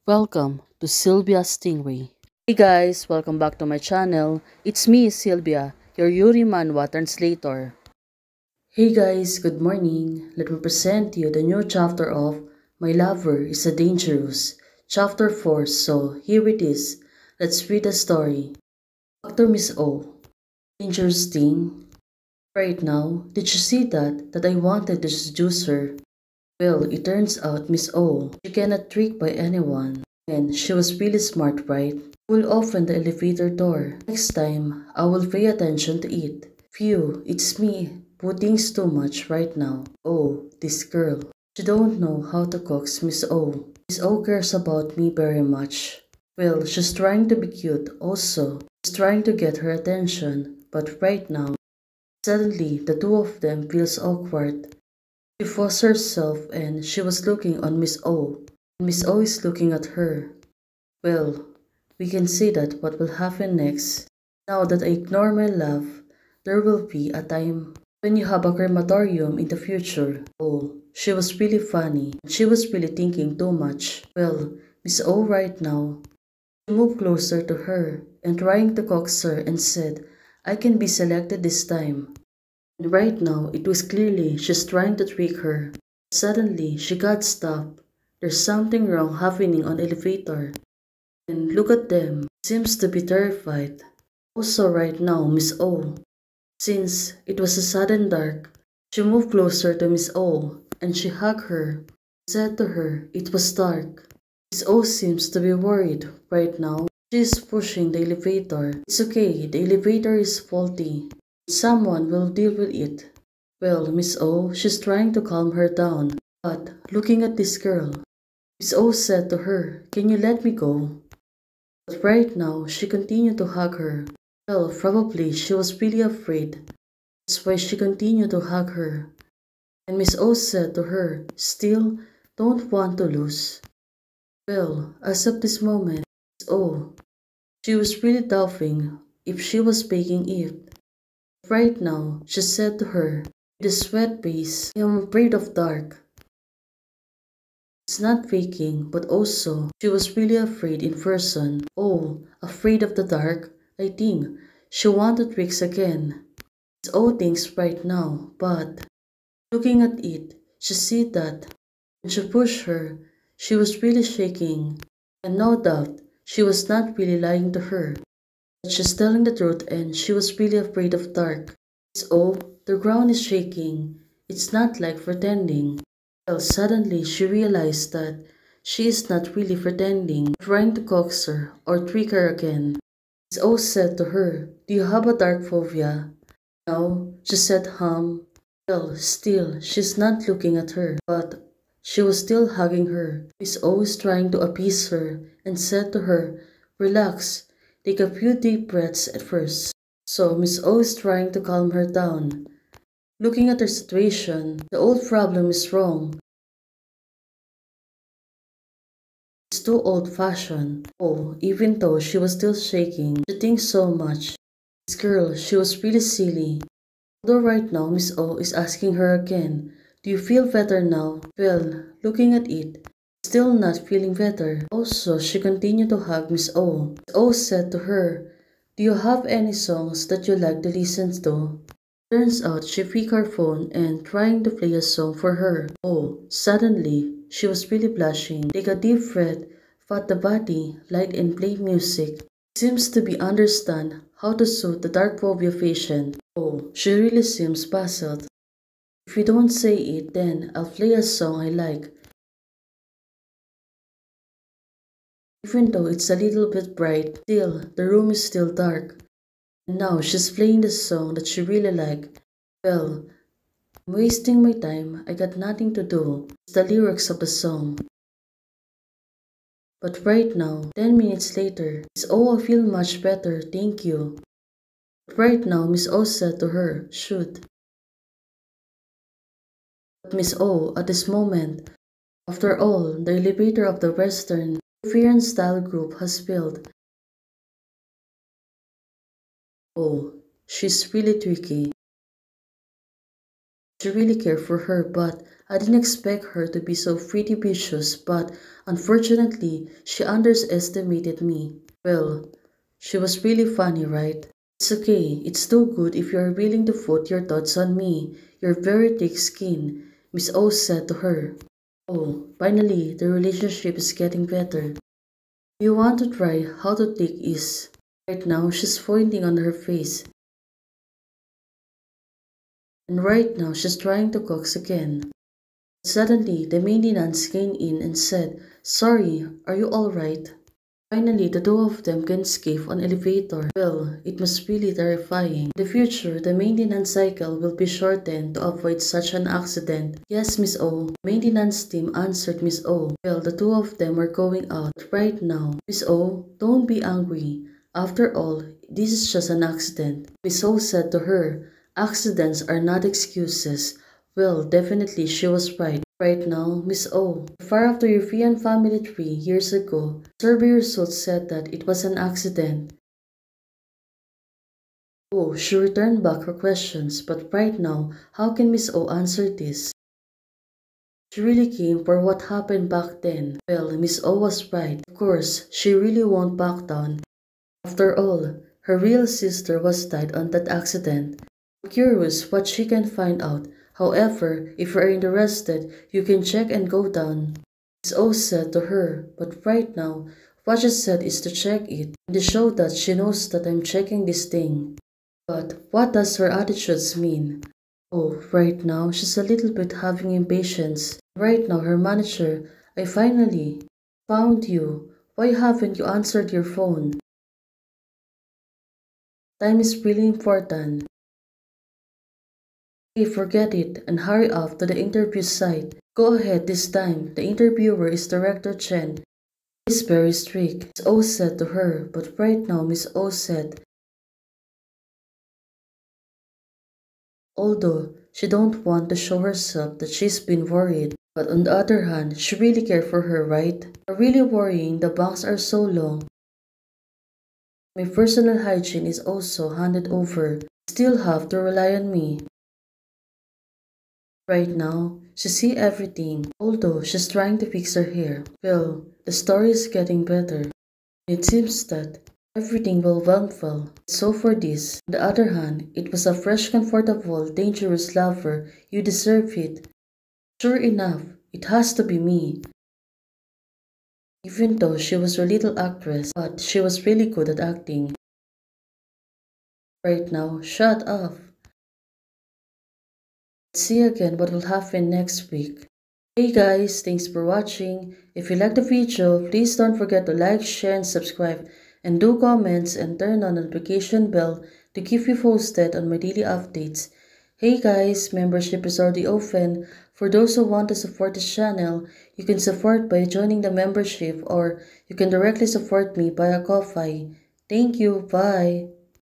Welcome to Sylvia Stingray. Hey guys, welcome back to my channel. It's me, Sylvia, your Yuri Manhwa translator. Hey guys, good morning. Let me present you the new chapter of My Lover is a Dangerous, chapter 4. So here it is. Let's read the story. Dr. Miss O. Dangerous thing. Right now, did you see that I wanted to seduce her? Well, it turns out Miss O, she cannot trick by anyone. And she was really smart, right? Will open the elevator door. Next time, I will pay attention to it. Phew, it's me putting too much right now. Oh, this girl. She don't know how to coax Miss O. Miss O cares about me very much. Well, she's trying to be cute also. She's trying to get her attention. But right now, suddenly the two of them feels awkward. She forced herself and she was looking on Miss O. Miss O is looking at her. Well, we can see that what will happen next. Now that I ignore my love, there will be a time when you have a crematorium in the future. Oh, she was really funny. She was really thinking too much. Well, Miss O right now, she moved closer to her and trying to coax her and said, I can be selected this time. And right now, it was clearly she's trying to trick her. Suddenly, she got stopped. There's something wrong happening on elevator. And look at them, seems to be terrified. Also right now, Miss O. Since it was a sudden dark, she moved closer to Miss O and she hugged her, said to her it was dark. Miss O seems to be worried right now. She is pushing the elevator. It's okay, the elevator is faulty. Someone will deal with it. Well, Miss O, she's trying to calm her down. But looking at this girl, Miss O said to her, can you let me go? But right now, she continued to hug her. Well, probably she was really afraid. That's why she continued to hug her. And Miss O said to her, still don't want to lose. Well, as of this moment, Miss O, she was really doubting if she was faking it. Right now, she said to her, with a sweat face, I am afraid of dark. It's not faking, but also, she was really afraid in person. Oh, afraid of the dark? I think she wanted tricks again. It's all things right now, but looking at it, she see that when she pushed her, she was really shaking. And no doubt, she was not really lying to her. But she's telling the truth and she was really afraid of dark. It's oh, the ground is shaking. It's not like pretending. Well, suddenly she realized that she is not really pretending, trying to coax her or trick her again. It's O said to her, do you have a dark phobia? No, she said Well, still, she's not looking at her, but she was still hugging her. Miss O is trying to appease her and said to her, relax, take a few deep breaths at first. So Miss O is trying to calm her down. Looking at her situation, the old problem is wrong. It's too old-fashioned. Oh, even though she was still shaking, she thinks so much. This girl, she was really silly. Although right now Miss O is asking her again, do you feel better now? Well, looking at it, still not feeling better. Also, she continued to hug Miss O. Miss O said to her, do you have any songs that you like to listen to? Turns out she picked her phone and trying to play a song for her. Oh, suddenly, she was really blushing. Take a deep breath, pat the body, light and play music. Seems to be understand how to soothe the dark phobia patient. Oh, she really seems puzzled. If you don't say it, then I'll play a song I like. Even though it's a little bit bright, still, the room is still dark. And now she's playing the song that she really liked. Well, I'm wasting my time, I got nothing to do. It's the lyrics of the song. But right now, 10 minutes later, Miss O, I feel much better, thank you. But right now, Miss O said to her, shoot. But Miss O, at this moment, after all, the elevator of the Western European style group has failed. Oh, she's really tricky. She really cared for her, but I didn't expect her to be so pretty vicious, but unfortunately, she underestimated me. Well, she was really funny, right? It's okay, it's too good if you're willing to put your thoughts on me. You're very thick skin, Miss O said to her. Oh, finally, the relationship is getting better. You want to try how to thick is. Right now, she's pointing on her face. And right now, she's trying to coax again. Suddenly, the maintenance came in and said, "Sorry, are you alright?" Finally, the two of them can escape on elevator. Well, it must really terrifying. In the future, the maintenance cycle will be shortened to avoid such an accident. Yes, Miss O. Maintenance team answered Miss O. Well, the two of them are going out right now. Miss O, don't be angry. After all, this is just an accident. Miss O said to her, accidents are not excuses. Well, definitely she was right. Right now, Miss O, far after European family tree years ago, survey results said that it was an accident. Oh, she returned back her questions, but right now, how can Miss O answer this? She really came for what happened back then. Well, Miss O was right. Of course, she really won't back down. After all, her real sister was died on that accident. I'm curious what she can find out. However, if you are interested, you can check and go down. Miss O said to her, but right now, what she said is to check it, and to show that she knows that I'm checking this thing. But what does her attitudes mean? Oh, right now, she's a little bit having impatience. Right now, her manager, I finally found you. Why haven't you answered your phone? Time is really important. Hey, forget it and hurry off to the interview site. Go ahead this time. The interviewer is Director Chen. He's very strict, Miss O said to her, but right now Miss O said, although she don't want to show herself that she's been worried, but on the other hand, she really cared for her, right? I'm really worrying the banks are so long. My personal hygiene is also handed over. Still have to rely on me. Right now, she see everything, although she's trying to fix her hair. Well, the story is getting better. It seems that everything will went well. So for this, on the other hand, it was a fresh, comfortable, dangerous lover. You deserve it. Sure enough, it has to be me. Even though she was a little actress, but she was really good at acting. Right now, shut up. Let's see again what will happen next week. Hey guys, thanks for watching. If you liked the video, please don't forget to like, share, and subscribe. And do comments and turn on the notification bell to keep you posted on my daily updates. Hey guys, membership is already open. For those who want to support this channel, you can support by joining the membership or you can directly support me via Ko-Fi. Thank you, bye.